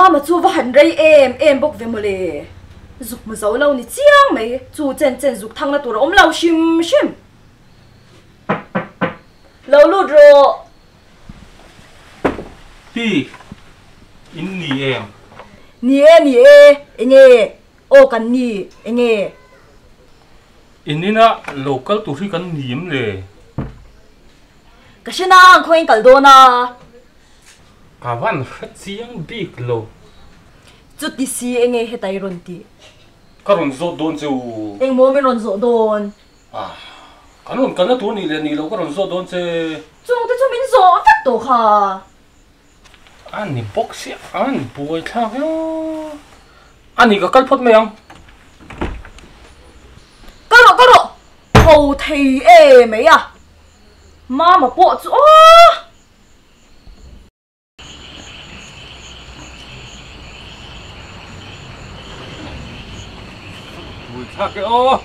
mà chú vào hẳn đây em bốc về một lề dục mà giấu lâu ni chiang mấy chú chen dục thằng là tụi ôm lâu shim lâu lụt rồi Pi in ni em nghe ô cần ni nghe in na local tu khi kan nim le cái gì nào không anh cần đồ na ka van khat chiang big lo chút đi xí nghe hết tay rồi đi ka ron zo don chu anh mua mấy ron rộ đồn à kan na tu ni le ni lo ka ron zo don che chúng tôi cho mình rộ phát đồ ha anh ni box ya anh bôi thang yo anh ni ka kal phot me yang cái độ hầu thầy mấy à mà bộ chú bôi thang cái ô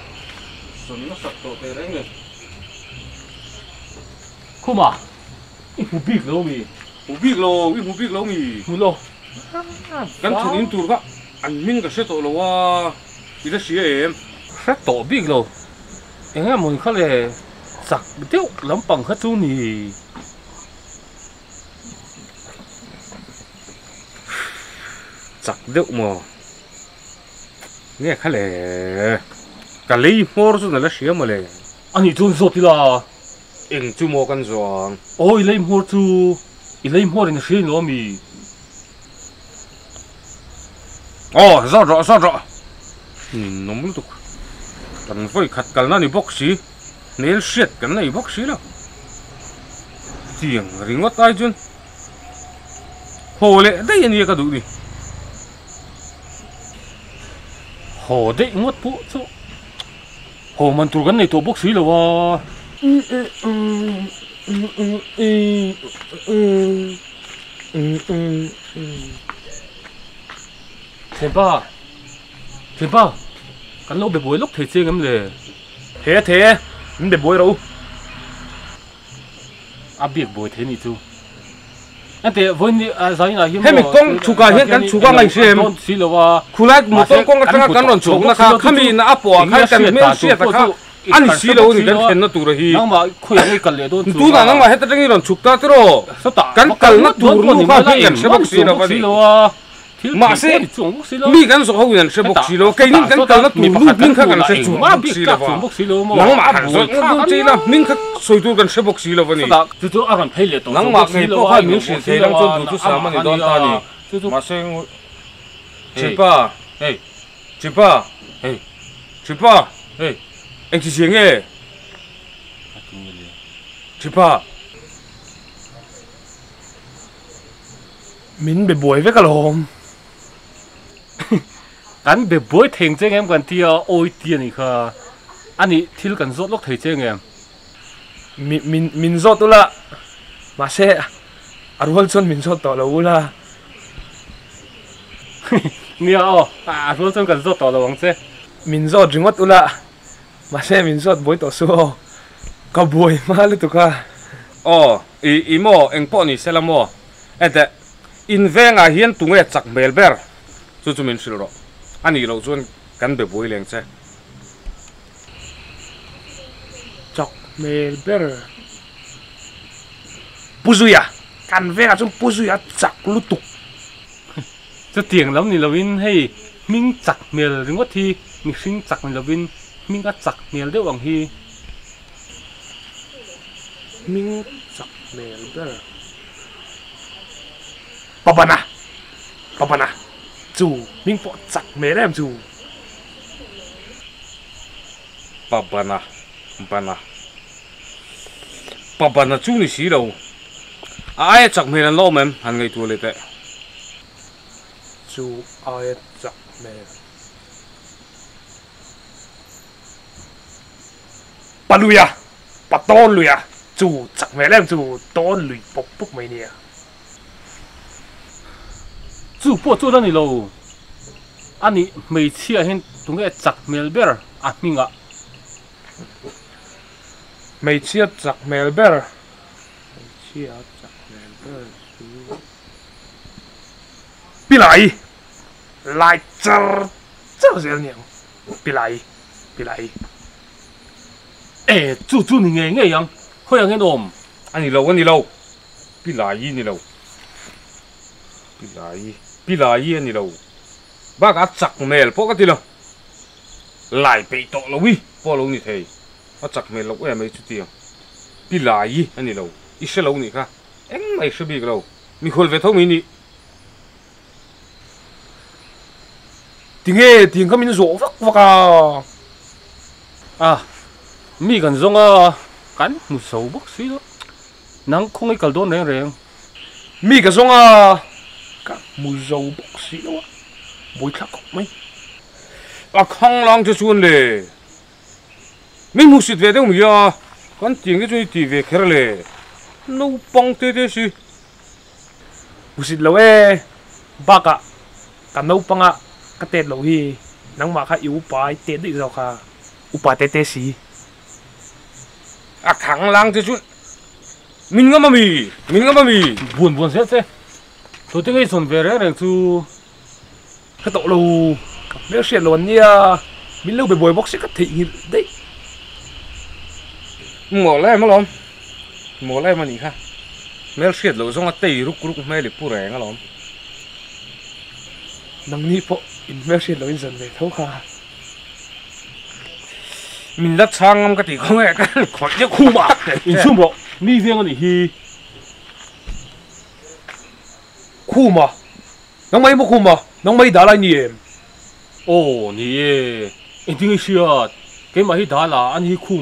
xuân nó sập tổ tê đấy người không à ít một big lâu mi một big lâu mi một lâu cái thằng in tour các anh mình cái xe tổ lâu à đi ra xe em xe tổ big lâu anh em muốn khai là giặc tiêu lắm bằng hết chú nì giặc tiêu mà nghe khai là cả lấy mua rồi là xe màเลยanh ấy chôn sọt đi là anh chú mua cái gì ôi lấy mua chú lấy mua thì nó xe nó mi rõ nó muốn tục cần phải khát cái này bốc xí nếu xét cái này bốc xí nào tiếng ring ngót tai chun hồ lệ đây anh ấy cái đủ đi hồ đấy ngót phụ chứ hồ mình tụi cái này tụi bốc xí là wa Thế ba cái lỗ bị bối lúc thấy chưa em lề thế mình bị bối đâu à biết bối thế này chú anh thế với ni giải là hiếm hết mình con chú cả hết cái chú cả ngày xem khu lại một con cái cái đòn chú nó khác khami nó áp bỏ cái cái mình xuyên ta khác anh xí lâu thì cái tiền nó tụt rồi nang mà khuyên cái cần lệ đôn tụt là nang mà hết tất nhiên đòn chú ta rồi cái cần nó tụt luôn không phải cái sẽ bốc xí đâu vậy mà sẽ mi cái số hậu nhân sẽ bốc xí đâu cái những cái cần nó tụt luôn mình khác cần sẽ chú bốc xí đâu vậy nang mà hẳn rồi nó chỉ là mình khác soi tụt cần sẽ bốc xí đâu vậy chú à còn phải lệ đôn nang mà cái có phải mình xí thế đang cho tụt sao mà đòn ta đi mà sẽ chị ba anh chỉ tiếng nghe chị ba mình bị bồi với cái lồng anh bị bối thành chứ em còn tia ôi tiền này cả anh ấy thiếu cần rốt lúc thấy chứ em mình rốt tu la mà sẽ arwal son mình rốt tao là u la nhiều arwal son cần rốt tao là bằng chứ mình rốt chúng tu la mà sẽ mình rốt bồi tao số có bồi mà lúc tu cả ý mò anh bỏ ni sẽ làm mò anh thế in ven à hiền tung nghe chắc melber chú mình xíu rồi anh ấy lâu chuan cần bị bồi liền chứ chọc melber puzuya cần ven à chúng puzuya chắc lúc tục chứ tiền lắm thì là vin hay mình chặt mèo đến quất thì mình sinh chặt mình là vin mình có chặt mèo đấy bằng hi mình chọc melber Papa na chú mình bỏ chặt mẹ em chú Papa na chú ni xí đâu ai chắc mẹ nó mà hắn ngay tua lệ tệ chú ai chặt mẹ bà tôn lùi à chú chặt mẹ em chú tôn lùi bốc bốc mày nè chú bỏ chỗ đó này lâu anh ấy mấy chia hen tung cái chặt melber à mình à mấy chia chặt melber bị lại chở dễ nhỉ bị lại chú này nghe yang hơi yang cái nôm anh đi lâu bị lại anh đi lâu bác đã chặt mèo phố cái gì đâu lại bị tội lâu đi phố lâu như thế nó chặt mèo lâu em mấy chút tiền bị lại anh đi lâu ít sẽ lâu nhỉ ha em mày sẽ bị cái lâu Mikhual về thông mình tiếng có mình rỗ vắc mi gần giống à cắn một số bốc xí đó nắng không ấy cả đốn rèn mi cái giống các mùi dầu bốc xí đó bôi khắc cọc mấy không lòng cho chuồn lệ mình mua xịt về đâu mình con tiếng cái chuyện thì về kia lệ nấu bông tê xí mùi xịt lâu bác cả nấu bông cái tết lâu hi nắng mà khai yếu bài tết đi rồi kha upa tê xí khăng lang cho chuồn mình ngắm mà mì buồn thế tôi tiếng ấy xuân về rồi chú cái tổ lâu nếu xịt luôn nha mình lâu bị bồi bóc sẽ cắt thị đấy mỏ lại mà nhỉ ha mèo xịt lâu xong là tây rúc mèo để pù rẻ lắm nắng ní po in mèo xịt lâu in dần về thấu kha mình lát sang ngâm cái tí không nghe cái khỏi nhớ khu mà in chung bộ mi riêng anh hi khu mà nắng mấy một khu mà nắng mấy đã lại nhiều ồ nhỉ anh tiếng ấy xưa cái mà hi đã là anh hi khu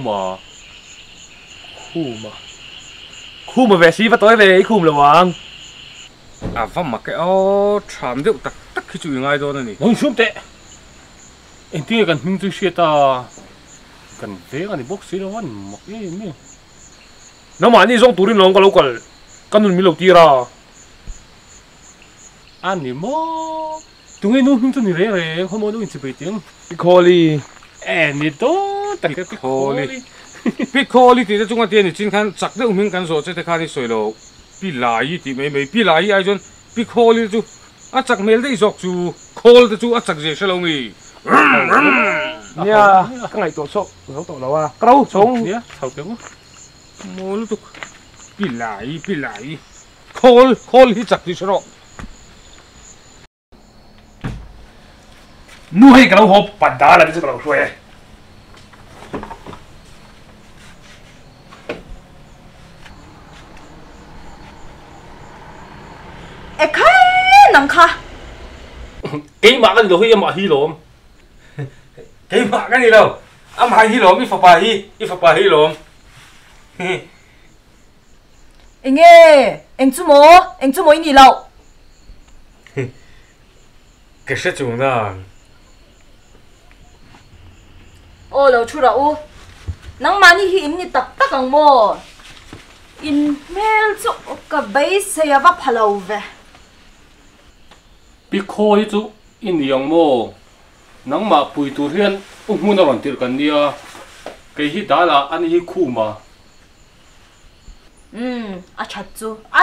mà về xí và tối về khu mà là vâng mà cái ô chạm được tắc cái chuyện ngay rồi này nói chung tệ anh tiếng cần mình tôi xưa ta cần về anh bốc xí đó anh mặc cái gì nó mà anh giống tụi nó có lâu còn con mình lâu tira anh mò tụi nó nuôi chúng tôi này không có nuôi chỉ bị tiếng Khawli nè đó tại cái Khawli thì chúng ta tiền thì chính khán chặt được mình cần rồi sẽ khán đi soi lâu bị lại thì mấy bị lại ai chọn Khawli chú chặt mail đấy dọc chú call thì chú chặt gì sẽ lâu mi nha cái này tổ số tổ đâu à cái đâu xuống nhé thầu tiếng mua lúc bị lại call thì chặt gì sẽ rồi nuôi cái đâu hộp bản đá là cái đâu xuôi nắng kha cái mà cái đồ hi mà hi lồm cái mà cái gì đâu hai hi lồm ít phá hi lồm anh nghe anh chú mồ đi lâu cái sẽ chúng ta ô lâu chú đâu nắng mà đi hi ni tắc ang mo in mail cho cái bấy xe vấp lâu về bị khôi chú in yang mo nắng mà bùi tu riêng muốn nó làm tiền cần đi cái hi đã là anh hi khu mà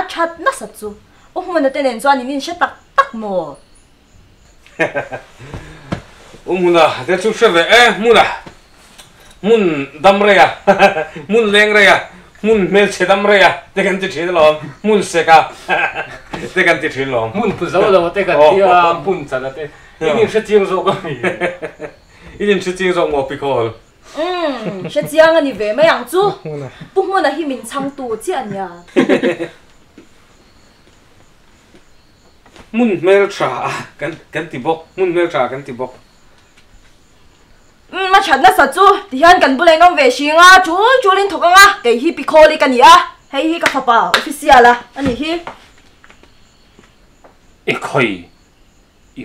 chặt nó sạch chú muốn nó tên cho anh mình sẽ tắc mồ muốn à để chú sẽ về muốn đâm rồi à muốn leng rồi à muốn mail chế đâm rồi à để cần tiền làm muốn sẽ cả để cần tiền làm muốn phụ giáo là để cần đi muốn trả là thế nhưng sẽ chiang rồi cái gì 이젠 실제로 뭐 비콜 sẽ chiang anh về mấy anh chú bụng muốn là hi mình sang tu chứ anh ya mun mail tra kan tibok mun mail tra kan tibok mà chặt nó sạch chú thì hắn cần bù lên ông về xin à chú lên thuộc à cái hi bị khô đi cái gì à hay hi cái papa official à anh hi khơi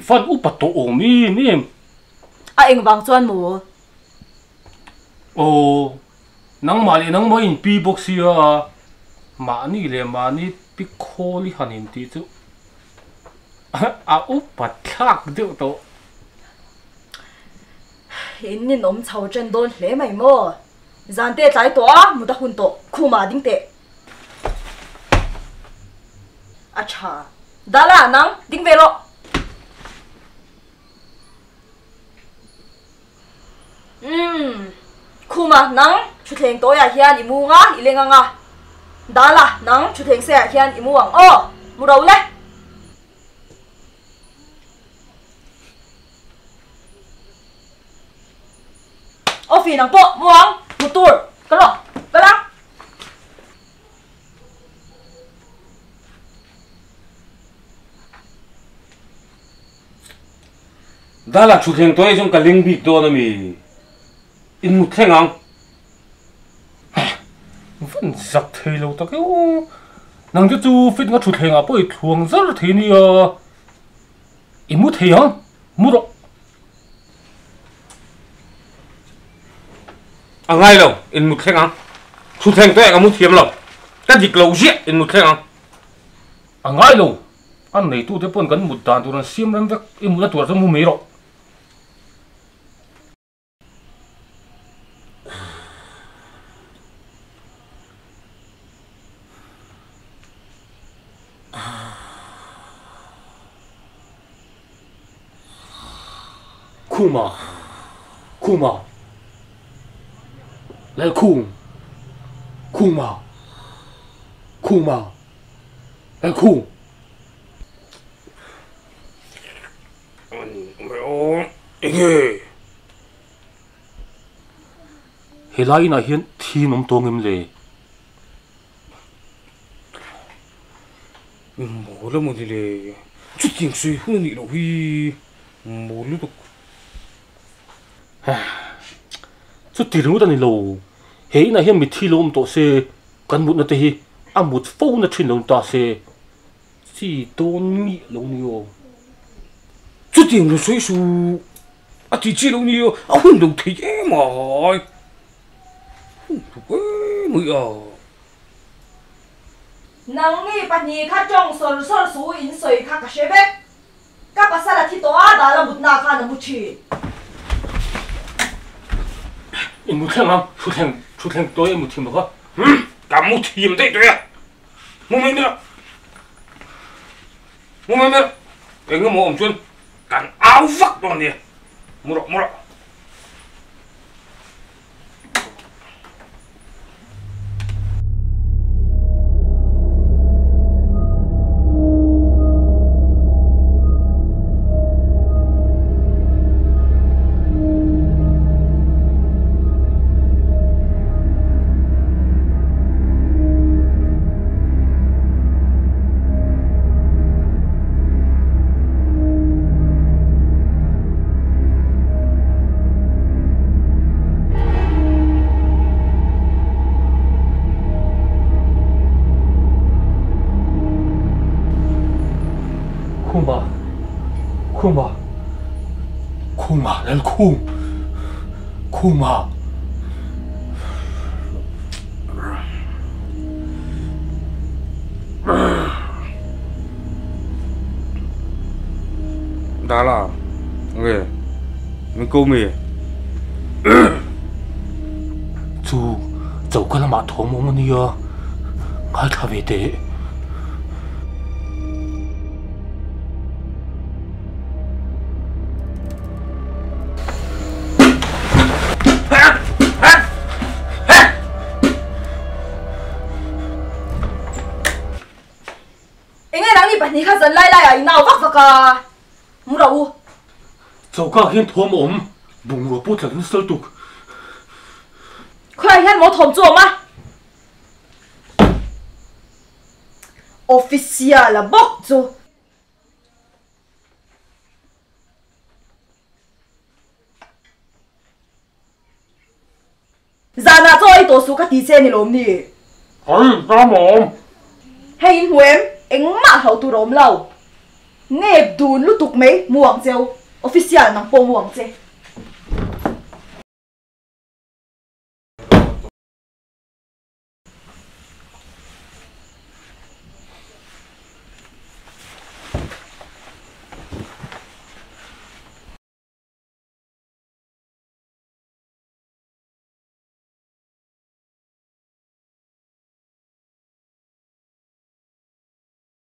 phân úp bắt tổ mi nè anh vang chuan mù nang mà in pi box ya mà ni pi khô li han in ti chu úp bắt khắc được to in ni nom chau chen don hle mai mo zan te tlai to mu da hun to khuma ding te acha dala nang ding ve lo Khuma nang chuteng toya hian imunga ilenganga dala nang chuteng se hian imuang o murau le ofi nang po muang mutur kalo kala dala chuteng toy jong kaling bik do na mi in mu thengang vẫn giặc thề lâu ta cái nàng cho chú fit ngắt chuteng à bơi thuồng rất là thế này in mu thề hả mu rồi ngay lâu in mu thengang chuteng toy ka mu thiam lo ka dik lo je in mu thengang ngay lâu anh này tu thế pon gần một đàn tu nó xiêm lắm vắc in mu là tu ra mu mấy rồi Khuma, lại Khuma, lại He lai na hian thi nom tong em le. Mo la mo le. Chút tiếng suy hu ni lo hi. Mo lu to. Chút tiếng lu ta ni lo. He na hian mi thi lom to se kan mut na te hi. A mut fo na thin lom ta se. Si ton mi lo ni yo. Chút tiếng lu suy su. A ti chi lo ni yo. A hun lo thi em ai. Mui à nang ni pani kha chong sol sol su in soi kha ka shebe ka pasala thi to ada la mutna kha na muchi in mu thang am thu thang to em mu thim ba ka mu thim dei to ya mu me cái ngô mồm chuôn càng áo vắt toàn đi mua rồi Khuma lên Khuma đó là người mình cô mì chú cháu cái là mà thổ mông mà nìa ngay thà về thế你看人来啊，闹发发个，木头。早家先拖몸蒙罗不曾收读。快看冇同做吗 ？Official 啦，不做。Zana做一多数个地震你拢呢？係家忙。係會。Eng ma hậu tu rom lâu, nghe đùn lúc tục mấy muang treo official nang po muang che.